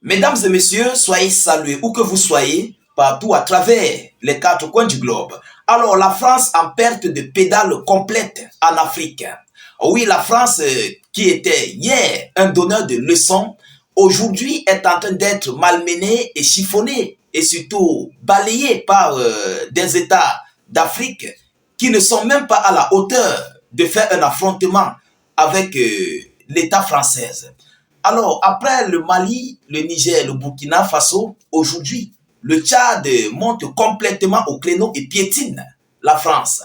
Mesdames et messieurs, soyez salués où que vous soyez, partout à travers les quatre coins du globe. Alors, la France en perte de pédale complète en Afrique. Oui, la France qui était hier un donneur de leçons, aujourd'hui est en train d'être malmenée et chiffonnée et surtout balayée par des États d'Afrique qui ne sont même pas à la hauteur de faire un affrontement avec l'État français. Alors, après le Mali, le Niger, le Burkina Faso, aujourd'hui, le Tchad monte complètement au créneau et piétine la France.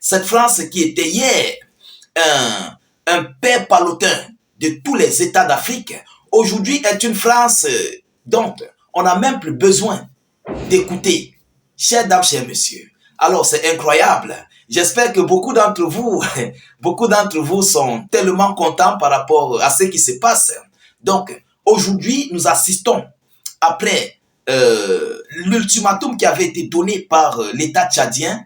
Cette France qui était hier un père palotin de tous les États d'Afrique, aujourd'hui est une France dont on n'a même plus besoin d'écouter. Chers dames, chers messieurs, alors c'est incroyable. J'espère que beaucoup d'entre vous sont tellement contents par rapport à ce qui se passe. Donc, aujourd'hui, nous assistons, après l'ultimatum qui avait été donné par l'État tchadien,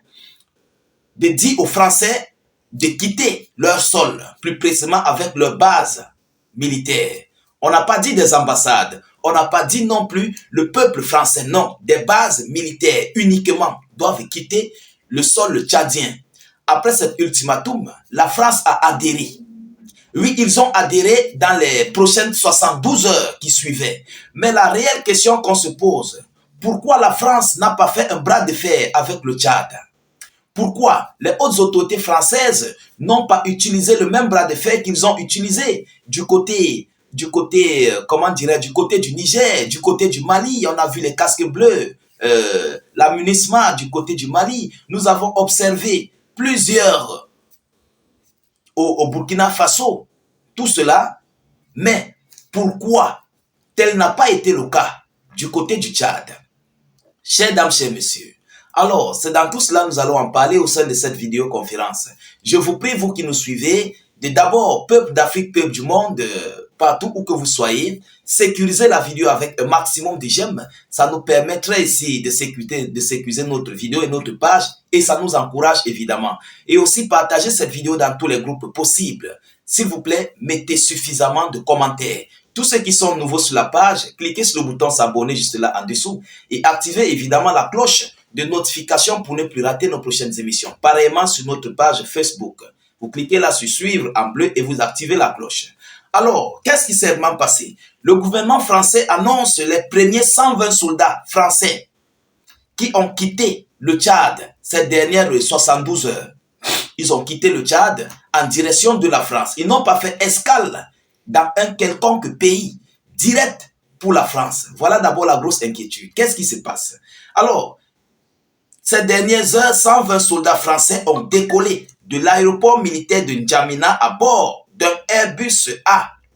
de dire aux Français de quitter leur sol, plus précisément avec leur base militaire. On n'a pas dit des ambassades, on n'a pas dit non plus le peuple français, non. Des bases militaires uniquement doivent quitter le sol tchadien. Après cet ultimatum, la France a adhéré. Oui, ils ont adhéré dans les prochaines 72 heures qui suivaient. Mais la réelle question qu'on se pose, pourquoi la France n'a pas fait un bras de fer avec le Tchad? Pourquoi les hautes autorités françaises n'ont pas utilisé le même bras de fer qu'ils ont utilisé du côté du Niger, du côté du Mali? On a vu les casques bleus, la MINUSMA du côté du Mali. Nous avons observé plusieurs au Burkina Faso, tout cela. Mais pourquoi tel n'a pas été le cas du côté du Tchad? Chers dames, chers messieurs, alors, c'est dans tout cela que nous allons en parler au sein de cette vidéoconférence. Je vous prie, vous qui nous suivez, de d'abord, peuple d'Afrique, peuple du monde, partout où que vous soyez, sécuriser la vidéo avec un maximum de j'aime. Ça nous permettrait ici de sécuriser notre vidéo et notre page et ça nous encourage évidemment. Et aussi partager cette vidéo dans tous les groupes possibles. S'il vous plaît, mettez suffisamment de commentaires. Tous ceux qui sont nouveaux sur la page, cliquez sur le bouton s'abonner juste là en dessous et activez évidemment la cloche de notification pour ne plus rater nos prochaines émissions. Pareillement sur notre page Facebook. Vous cliquez là sur suivre en bleu et vous activez la cloche. Alors, qu'est-ce qui s'est vraiment passé? Le gouvernement français annonce les premiers 120 soldats français qui ont quitté le Tchad ces dernières 72 heures. Ils ont quitté le Tchad en direction de la France. Ils n'ont pas fait escale dans un quelconque pays direct pour la France. Voilà d'abord la grosse inquiétude. Qu'est-ce qui se passe? Alors, ces dernières heures, 120 soldats français ont décollé de l'aéroport militaire de N'Djamena à bord d'un Airbus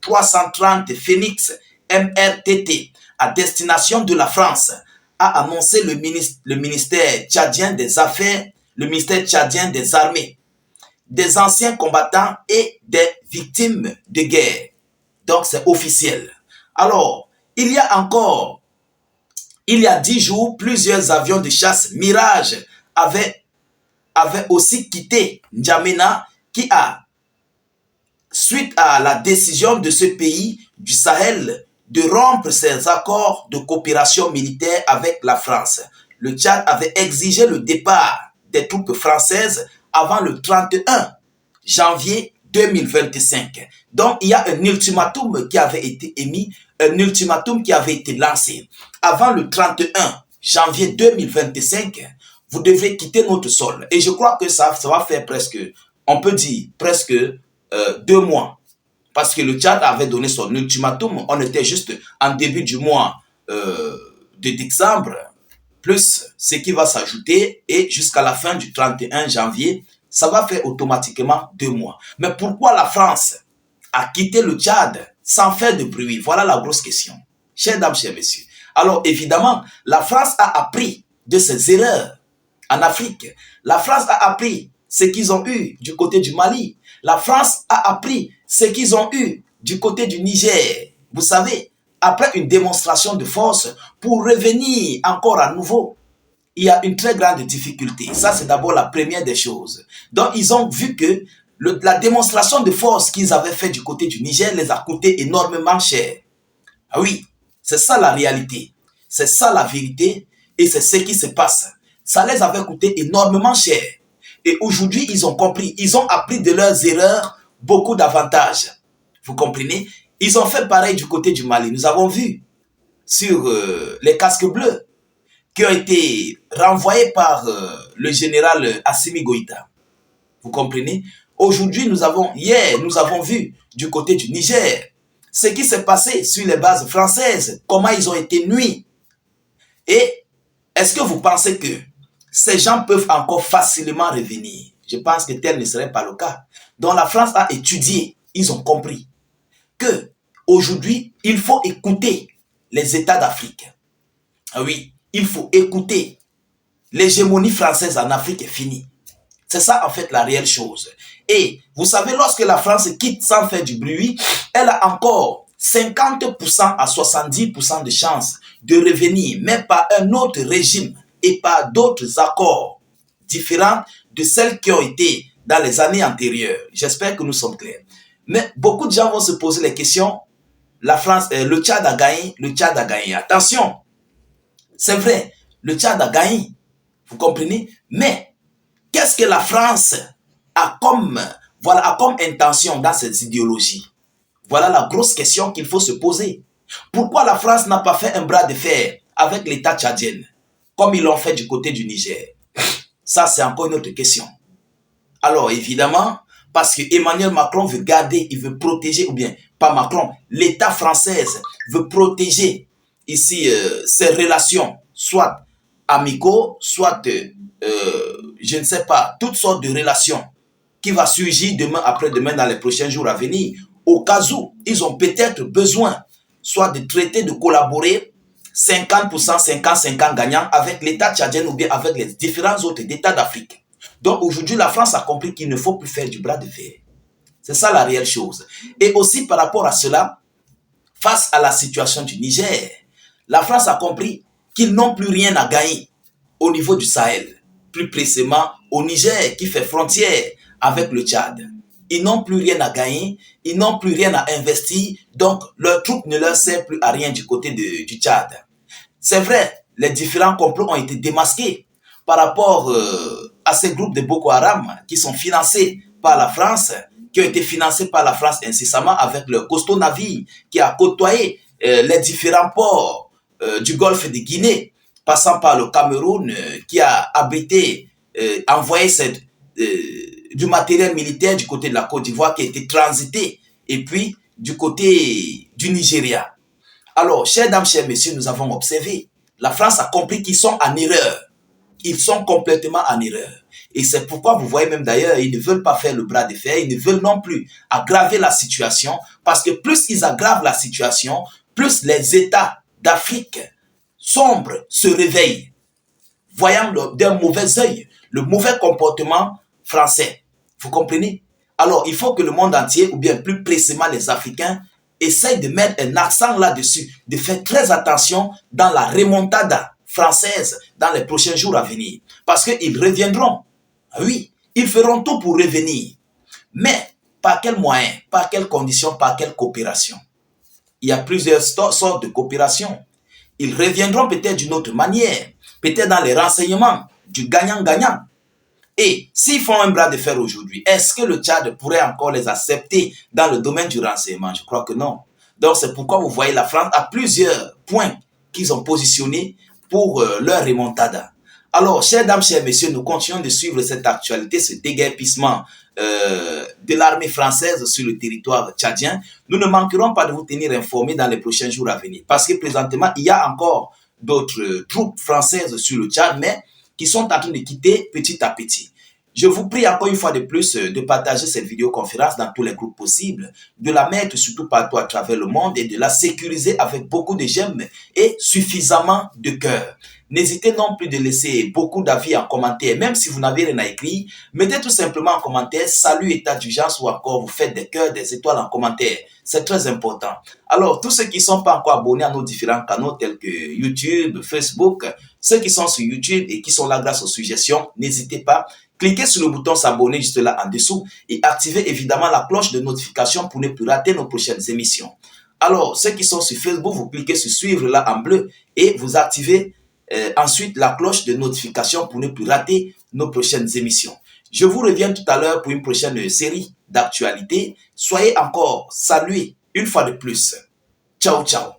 A330 Phoenix MRTT à destination de la France, a annoncé le ministère tchadien des Affaires, le ministère tchadien des Armées, des anciens combattants et des victimes de guerre. Donc c'est officiel. Alors, il y a 10 jours, plusieurs avions de chasse Mirage avaient aussi quitté N'Djamena suite à la décision de ce pays du Sahel de rompre ses accords de coopération militaire avec la France. Le Tchad avait exigé le départ des troupes françaises avant le 31 janvier 2025. Donc, il y a un ultimatum qui avait été émis, un ultimatum qui avait été lancé. Avant le 31 janvier 2025, vous devez quitter notre sol. Et je crois que ça va faire presque, on peut dire, presque 2 mois. Parce que le Tchad avait donné son ultimatum. On était juste en début du mois de décembre, plus ce qui va s'ajouter, et jusqu'à la fin du 31 janvier, ça va faire automatiquement 2 mois. Mais pourquoi la France a quitté le Tchad sans faire de bruit? Voilà la grosse question. Chers dames, chers messieurs. Alors évidemment, la France a appris de ses erreurs en Afrique. La France a appris ce qu'ils ont eu du côté du Mali. La France a appris ce qu'ils ont eu du côté du Niger. Vous savez, après une démonstration de force, pour revenir encore à nouveau, il y a une très grande difficulté. Ça, c'est d'abord la première des choses. Donc, ils ont vu que la démonstration de force qu'ils avaient fait du côté du Niger les a coûté énormément cher. Ah oui, C'est ça la réalité. C'est ça la vérité et c'est ce qui se passe. Ça les avait coûté énormément cher. Et aujourd'hui, ils ont compris. Ils ont appris de leurs erreurs beaucoup d'avantages. Vous comprenez? Ils ont fait pareil du côté du Mali. Nous avons vu sur les casques bleus qui ont été renvoyés par le général Assimi Goïta. Vous comprenez? Aujourd'hui, hier, nous avons vu du côté du Niger ce qui s'est passé sur les bases françaises, comment ils ont été nuits. Et est-ce que vous pensez que ces gens peuvent encore facilement revenir? Je pense que tel ne serait pas le cas. Donc la France a étudié, ils ont compris que aujourd'hui, il faut écouter les États d'Afrique. Ah oui, il faut écouter. L'hégémonie française en Afrique est finie. C'est ça en fait la réelle chose. Et vous savez, lorsque la France quitte sans faire du bruit, elle a encore 50% à 70% de chances de revenir, mais par un autre régime et par d'autres accords différents de celles qui ont été dans les années antérieures. J'espère que nous sommes clairs. Mais beaucoup de gens vont se poser les questions. La France, le Tchad a gagné, le Tchad a gagné. Attention, c'est vrai, le Tchad a gagné. Vous comprenez? Mais qu'est-ce que la France a comme intention dans cette idéologie? Voilà la grosse question qu'il faut se poser. Pourquoi la France n'a pas fait un bras de fer avec l'État tchadien, comme ils l'ont fait du côté du Niger? Ça, c'est encore une autre question. Alors, évidemment, parce que Emmanuel Macron veut garder, il veut protéger, ou bien, pas Macron, l'État français veut protéger ici ses relations, soit amicaux, soit, je ne sais pas, toutes sortes de relations qui va surgir demain, après-demain, dans les prochains jours à venir, au cas où ils ont peut-être besoin, soit de traiter, de collaborer, 50%, 50-50 gagnants avec l'État tchadien ou bien avec les différents autres États d'Afrique. Donc aujourd'hui, la France a compris qu'il ne faut plus faire du bras de fer. C'est ça la réelle chose. Et aussi par rapport à cela, face à la situation du Niger, la France a compris qu'ils n'ont plus rien à gagner au niveau du Sahel. Plus précisément au Niger qui fait frontière avec le Tchad. Ils n'ont plus rien à gagner, ils n'ont plus rien à investir, donc leurs troupes ne leur servent plus à rien du côté du Tchad. C'est vrai, les différents complots ont été démasqués par rapport à ces groupes de Boko Haram qui sont financés par la France, qui ont été financés par la France incessamment avec leur costaud navire qui a côtoyé les différents ports du golfe de Guinée, passant par le Cameroun, qui a abrité, envoyé du matériel militaire du côté de la Côte d'Ivoire qui a été transité, et puis du côté du Nigeria. Alors, chers dames, chers messieurs, nous avons observé, la France a compris qu'ils sont en erreur. Ils sont complètement en erreur. Et c'est pourquoi vous voyez même d'ailleurs, ils ne veulent pas faire le bras de fer, ils ne veulent non plus aggraver la situation, parce que plus ils aggravent la situation, plus les États d'Afrique sombres se réveillent, voyant d'un mauvais œil le mauvais comportement français. Vous comprenez? Alors, il faut que le monde entier, ou bien plus précisément les Africains, essayent de mettre un accent là-dessus, de faire très attention dans la remontada française dans les prochains jours à venir. Parce qu'ils reviendront. Oui, ils feront tout pour revenir. Mais par quels moyens, par quelles conditions, par quelle coopération? Il y a plusieurs sortes de coopération. Ils reviendront peut-être d'une autre manière, peut-être dans les renseignements, du gagnant-gagnant. Et s'ils font un bras de fer aujourd'hui, est-ce que le Tchad pourrait encore les accepter dans le domaine du renseignement? Je crois que non. Donc c'est pourquoi vous voyez la France à plusieurs points qu'ils ont positionnés pour leur remontada. Alors, chers dames, chers messieurs, nous continuons de suivre cette actualité, ce déguerpissement de l'armée française sur le territoire tchadien. Nous ne manquerons pas de vous tenir informés dans les prochains jours à venir. Parce que présentement, il y a encore d'autres troupes françaises sur le Tchad, mais qui sont en train de quitter petit à petit. Je vous prie encore une fois de plus de partager cette vidéoconférence dans tous les groupes possibles, de la mettre surtout partout à travers le monde et de la sécuriser avec beaucoup de j'aime et suffisamment de cœur. N'hésitez non plus de laisser beaucoup d'avis en commentaire, même si vous n'avez rien à écrire, mettez tout simplement en commentaire salut, état d'urgence ou encore vous faites des cœurs, des étoiles en commentaire. C'est très important. Alors, tous ceux qui ne sont pas encore abonnés à nos différents canaux tels que YouTube, Facebook, ceux qui sont sur YouTube et qui sont là grâce aux suggestions, n'hésitez pas. Cliquez sur le bouton s'abonner juste là en dessous et activez évidemment la cloche de notification pour ne plus rater nos prochaines émissions. Alors, ceux qui sont sur Facebook, vous cliquez sur suivre là en bleu et vous activez ensuite la cloche de notification pour ne plus rater nos prochaines émissions. Je vous reviens tout à l'heure pour une prochaine série d'actualités. Soyez encore salués une fois de plus. Ciao, ciao.